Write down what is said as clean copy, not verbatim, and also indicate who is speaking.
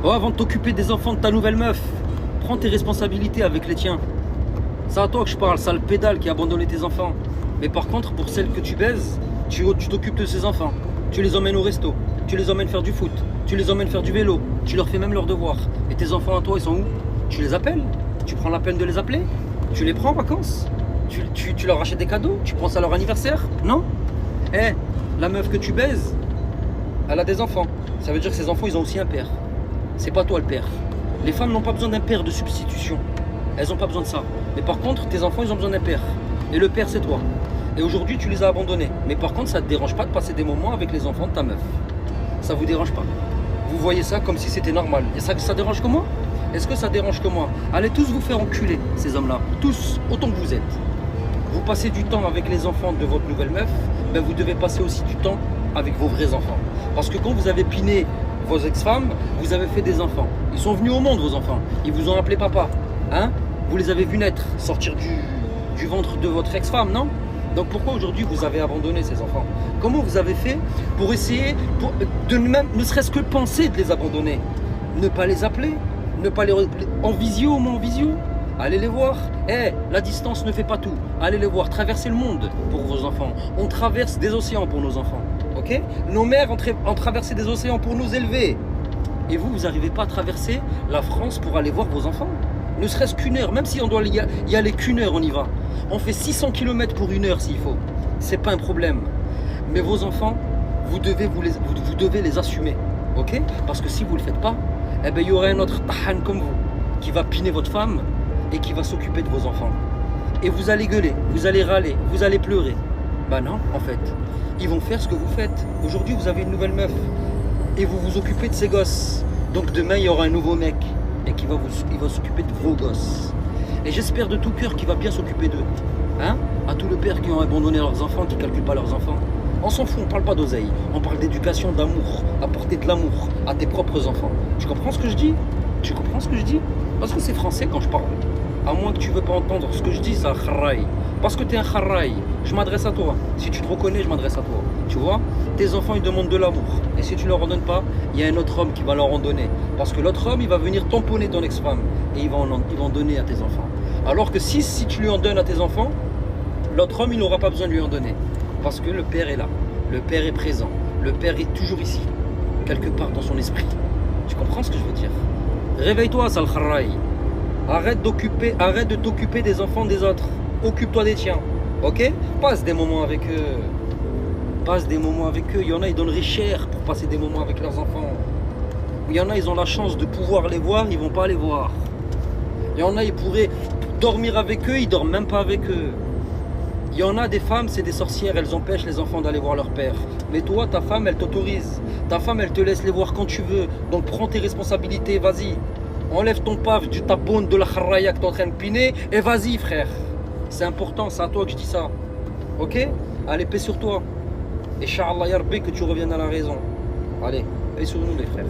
Speaker 1: Oh, avant de t'occuper des enfants de ta nouvelle meuf, prends tes responsabilités avec les tiens. C'est à toi que je parle, sale pédale qui a abandonné tes enfants. Mais par contre, pour celles que tu baises, tu t'occupes de ces enfants. Tu les emmènes au resto, tu les emmènes faire du foot, tu les emmènes faire du vélo, tu leur fais même leurs devoirs. Et tes enfants à toi, ils sont où? Tu les appelles? Tu prends la peine de les appeler? Tu les prends en vacances? Tu leur achètes des cadeaux? Tu penses à leur anniversaire? Non? Eh, la meuf que tu baises, elle a des enfants. Ça veut dire que ces enfants, ils ont aussi un père. C'est pas toi le père. Les femmes n'ont pas besoin d'un père de substitution. Elles n'ont pas besoin de ça. Mais par contre, tes enfants, ils ont besoin d'un père. Et le père, c'est toi. Et aujourd'hui, tu les as abandonnés. Mais par contre, ça ne te dérange pas de passer des moments avec les enfants de ta meuf. Ça vous dérange pas. Vous voyez ça comme si c'était normal. Et ça dérange que moi? Est-ce que ça dérange que moi? Allez tous vous faire enculer, ces hommes-là. Tous, autant que vous êtes. Vous passez du temps avec les enfants de votre nouvelle meuf, ben vous devez passer aussi du temps avec vos vrais enfants. Parce que quand vous avez piné vos ex-femmes, vous avez fait des enfants. Ils sont venus au monde, vos enfants. Ils vous ont appelé papa. Hein? Vous les avez vus naître, sortir du ventre de votre ex-femme, non? Donc pourquoi aujourd'hui vous avez abandonné ces enfants? Comment vous avez fait pour essayer de même, ne serait-ce que penser de les abandonner? Ne pas les appeler, ne pas les en visio, au moins en visio. Allez les voir. La distance ne fait pas tout. Allez les voir. Traversez le monde pour vos enfants. On traverse des océans pour nos enfants. Ok? Nos mères ont traversé des océans pour nous élever. Et vous n'arrivez pas à traverser la France pour aller voir vos enfants? Ne serait-ce qu'une heure. Même si on doit y aller qu'une heure, on y va. On fait 600 km pour une heure s'il faut. C'est pas un problème. Mais vos enfants, vous devez les assumer. Ok? Parce que si vous ne le faites pas, il y aura un autre tahan comme vous qui va piner votre femme et qui va s'occuper de vos enfants. Et vous allez gueuler, vous allez râler, vous allez pleurer. Bah non, en fait, ils vont faire ce que vous faites. Aujourd'hui, vous avez une nouvelle meuf et vous vous occupez de ces gosses. Donc demain, il y aura un nouveau mec et il va s'occuper de vos gosses. Et j'espère de tout cœur qu'il va bien s'occuper d'eux. Hein? À tous les pères qui ont abandonné leurs enfants, qui ne calculent pas leurs enfants. On s'en fout, on ne parle pas d'oseille. On parle d'éducation, d'amour, apporter de l'amour à tes propres enfants. Tu comprends ce que je dis? Tu comprends ce que je dis? Parce que c'est français quand je parle. À moins que tu ne veux pas entendre ce que je dis, c'est un kharraï. Parce que tu es un kharraï. Je m'adresse à toi. Si tu te reconnais, je m'adresse à toi. Tu vois? Tes enfants, ils demandent de l'amour. Et si tu ne leur en donnes pas, il y a un autre homme qui va leur en donner. Parce que l'autre homme, il va venir tamponner ton ex-femme. Et il va en donner à tes enfants. Alors que si tu lui en donnes à tes enfants, l'autre homme, il n'aura pas besoin de lui en donner. Parce que le père est là. Le père est présent. Le père est toujours ici. Quelque part dans son esprit. Tu comprends ce que je veux dire? Réveille-toi, sale kharraï. Arrête de t'occuper des enfants des autres. Occupe-toi des tiens. Ok? Passe des moments avec eux. Passe des moments avec eux. Il y en a, ils donneraient cher pour passer des moments avec leurs enfants. Il y en a, ils ont la chance de pouvoir les voir, ils vont pas les voir. Il y en a, ils pourraient dormir avec eux, ils dorment même pas avec eux. Il y en a des femmes, c'est des sorcières, elles empêchent les enfants d'aller voir leur père. Mais toi, ta femme, elle t'autorise. Ta femme, elle te laisse les voir quand tu veux. Donc prends tes responsabilités, vas-y. Enlève ton paf du taboun de la kharraya que tu es en train de piner et vas-y, frère. C'est important, c'est à toi que je dis ça. Ok? Allez, paix sur toi. Inch'Allah, ya Rabbi, que tu reviennes à la raison. Allez, paix sur nous, les frères.